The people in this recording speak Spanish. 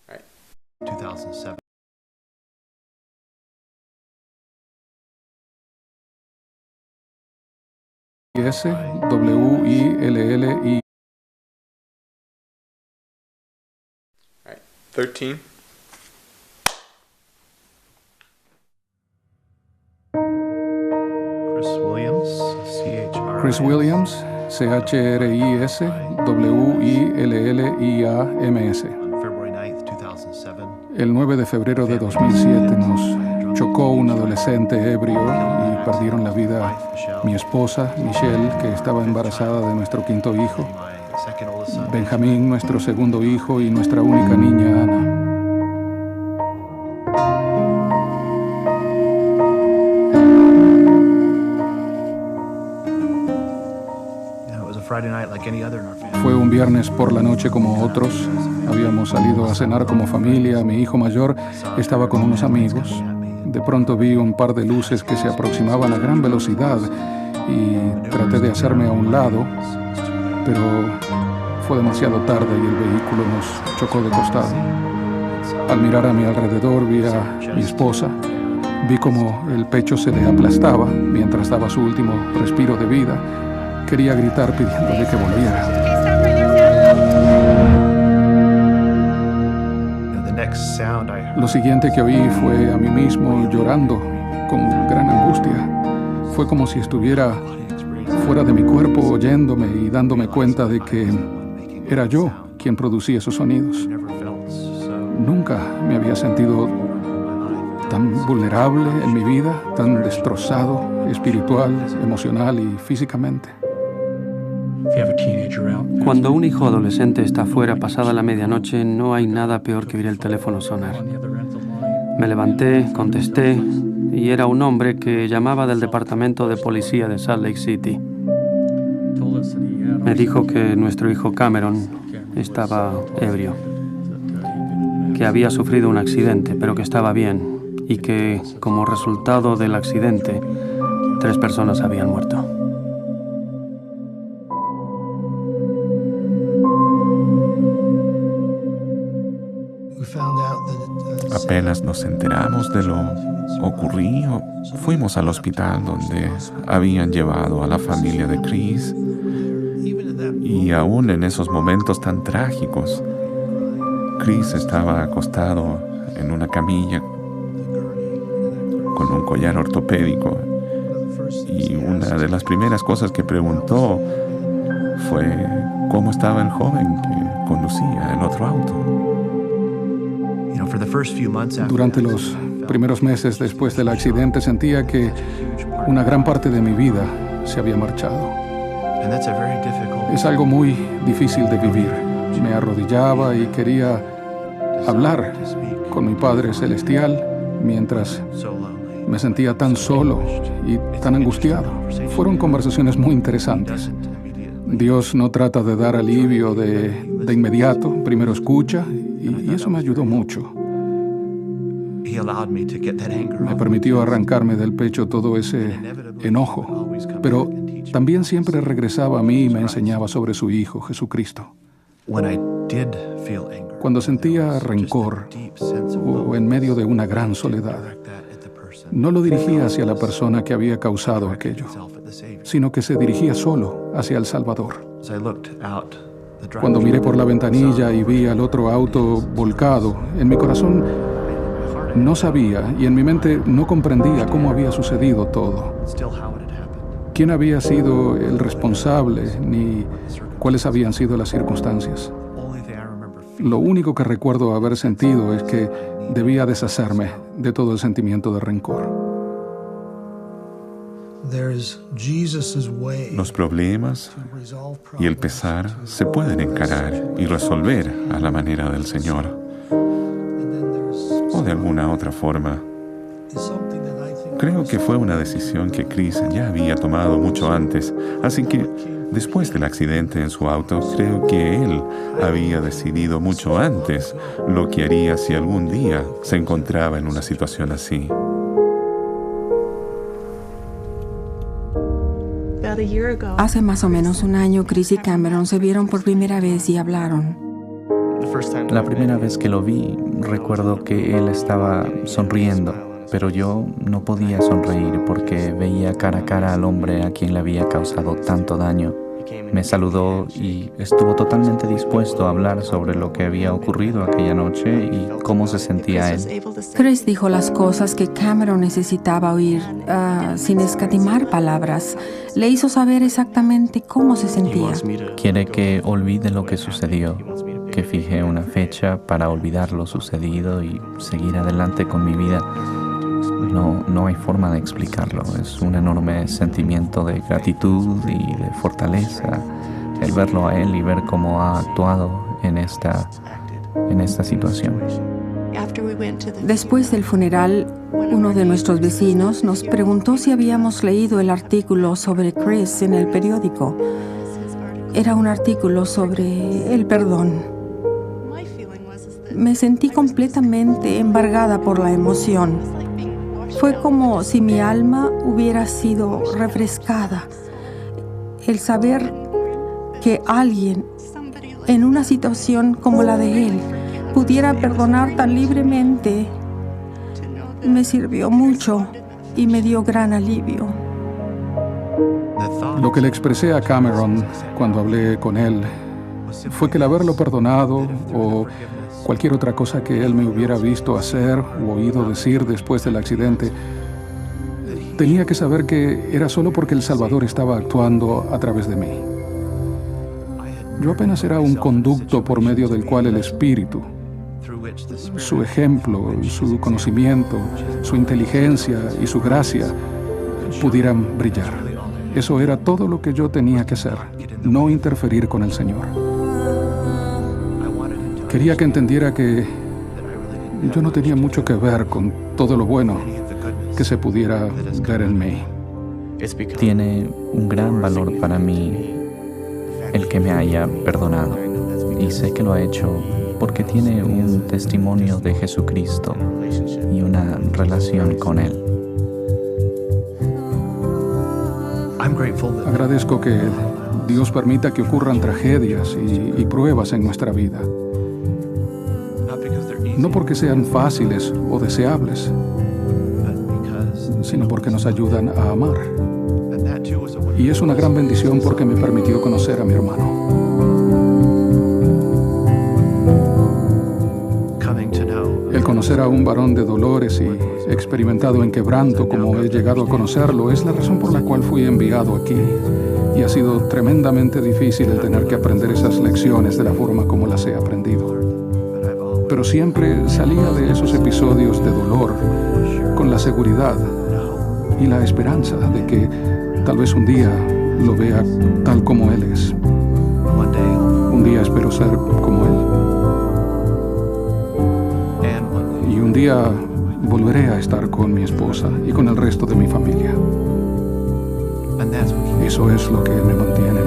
Right. 2007. S-W-I-L-L-I. Right. 13. Chris Williams, C-H-R-I-S. Chris Williams, C-H-R-I-S-W-I-L-L-I-A-M-S. On February 9th, 2007. El 9 de febrero de 2007 nos chocó un adolescente ebrio y perdieron la vida mi esposa, Michelle, que estaba embarazada de nuestro quinto hijo, My second oldest son. Benjamín, nuestro segundo hijo, y nuestra única niña, Ana. Yeah, it was a Friday night like any other in our family. Fue un viernes por la noche como otros. Habíamos salido a cenar como familia. Mi hijo mayor estaba con unos amigos. De pronto vi un par de luces que se aproximaban a gran velocidad y traté de hacerme a un lado, pero fue demasiado tarde y el vehículo nos chocó de costado. Al mirar a mi alrededor vi a mi esposa. Vi como el pecho se le aplastaba mientras daba su último respiro de vida. Quería gritar pidiéndole que volviera. The next sound I heard Lo siguiente que oí fue a mí mismo llorando con gran angustia. Fue como si estuviera fuera de mi cuerpo oyéndome y dándome cuenta de que era yo quien producía esos sonidos. never felt so Nunca me había sentido tan vulnerable en mi vida, tan destrozado espiritual, emocional y físicamente. Cuando un hijo adolescente está fuera pasada la medianoche, no hay nada peor que oír el teléfono sonar. Me levanté, contesté, y era un hombre que llamaba del departamento de policía de Salt Lake City. Me dijo que nuestro hijo Cameron estaba ebrio, que había sufrido un accidente, pero que estaba bien, y que, como resultado del accidente, 3 personas habían muerto. Apenas nos enteramos de lo ocurrido, fuimos al hospital donde habían llevado a la familia de Chris. Y aún en esos momentos tan trágicos, Chris estaba acostado en una camilla con un collar ortopédico. Y una de las primeras cosas que preguntó fue cómo estaba el joven que conducía el otro auto. for the first few months after Durante that, los primeros meses después del accidente sentía que una gran parte de mi vida se había marchado. and that's a very difficult Es algo muy difícil de vivir. Me arrodillaba y quería hablar con mi Padre Celestial mientras so lonely. me sentía tan solo y tan angustiado. Fueron conversaciones muy interesantes. Dios no trata de dar alivio de inmediato, primero escucha y eso me ayudó mucho. He allowed me to get that anger Me off. permitió arrancarme del pecho todo ese enojo, pero también siempre regresaba a mí y me enseñaba sobre su Hijo, Jesucristo. When I did feel anger, Cuando sentía there was rencor just a deep sense of o en medio de una gran soledad, direct that at the person. no lo dirigía hacia la persona que había causado aquello, Itself at the Savior. sino que se dirigía solo hacia el Salvador. As I looked out the driver's Cuando miré por la window, ventanilla y vi al otro auto volcado, en mi corazón no sabía y en mi mente no comprendía cómo había sucedido todo. still how it had happened. ¿Quién había sido el responsable ni cuáles habían sido las circunstancias? Only thing I remember feeling Lo único que recuerdo haber sentido es que debía deshacerme de todo el sentimiento de rencor. Los problemas y el pesar se pueden encarar y resolver a la manera del Señor o de alguna otra forma. Creo que fue una decisión que Chris ya había tomado mucho antes, así que después del accidente en su auto, creo que él había decidido mucho antes lo que haría si algún día se encontraba en una situación así. Hace más o menos un año, Chris y Cameron se vieron por primera vez y hablaron. La primera vez que lo vi, recuerdo que él estaba sonriendo, pero yo no podía sonreír porque veía cara a cara al hombre a quien le había causado tanto daño. Me saludó y estuvo totalmente dispuesto a hablar sobre lo que había ocurrido aquella noche y cómo se sentía él. Chris dijo las cosas que Cameron necesitaba oír, sin escatimar palabras. Le hizo saber exactamente cómo se sentía. Quiere que olvide lo que sucedió, que fije una fecha para olvidar lo sucedido y seguir adelante con mi vida. No hay forma de explicarlo. Es un enorme sentimiento de gratitud y de fortaleza el verlo a él y ver cómo ha actuado en esta situación. Después del funeral, uno de nuestros vecinos nos preguntó si habíamos leído el artículo sobre Chris en el periódico. Era un artículo sobre el perdón. Me sentí completamente embargada por la emoción. Fue como si mi alma hubiera sido refrescada. El saber que alguien en una situación como la de él pudiera perdonar tan libremente me sirvió mucho y me dio gran alivio. Lo que le expresé a Cameron cuando hablé con él fue que el haberlo perdonado o cualquier otra cosa que él me hubiera visto hacer o oído decir después del accidente, tenía que saber que era solo porque el Salvador estaba actuando a través de mí. Yo apenas era un conducto por medio del cual el Espíritu, su ejemplo, su conocimiento, su inteligencia y su gracia pudieran brillar. Eso era todo lo que yo tenía que hacer, no interferir con el Señor. Quería que entendiera que yo no tenía mucho que ver con todo lo bueno que se pudiera ver en mí. Tiene un gran valor para mí el que me haya perdonado, y sé que lo ha hecho porque tiene un testimonio de Jesucristo y una relación con Él. Agradezco que Dios permita que ocurran tragedias y pruebas en nuestra vida. No porque sean fáciles o deseables, sino porque nos ayudan a amar. Y es una gran bendición porque me permitió conocer a mi hermano. El conocer a un varón de dolores y experimentado en quebranto como he llegado a conocerlo es la razón por la cual fui enviado aquí. Y ha sido tremendamente difícil el tener que aprender esas lecciones de la forma como las he aprendido. Pero siempre salía de esos episodios de dolor con la seguridad y la esperanza de que tal vez un día lo vea tal como Él es. Un día espero ser como Él. Y un día volveré a estar con mi esposa y con el resto de mi familia. Eso es lo que me mantiene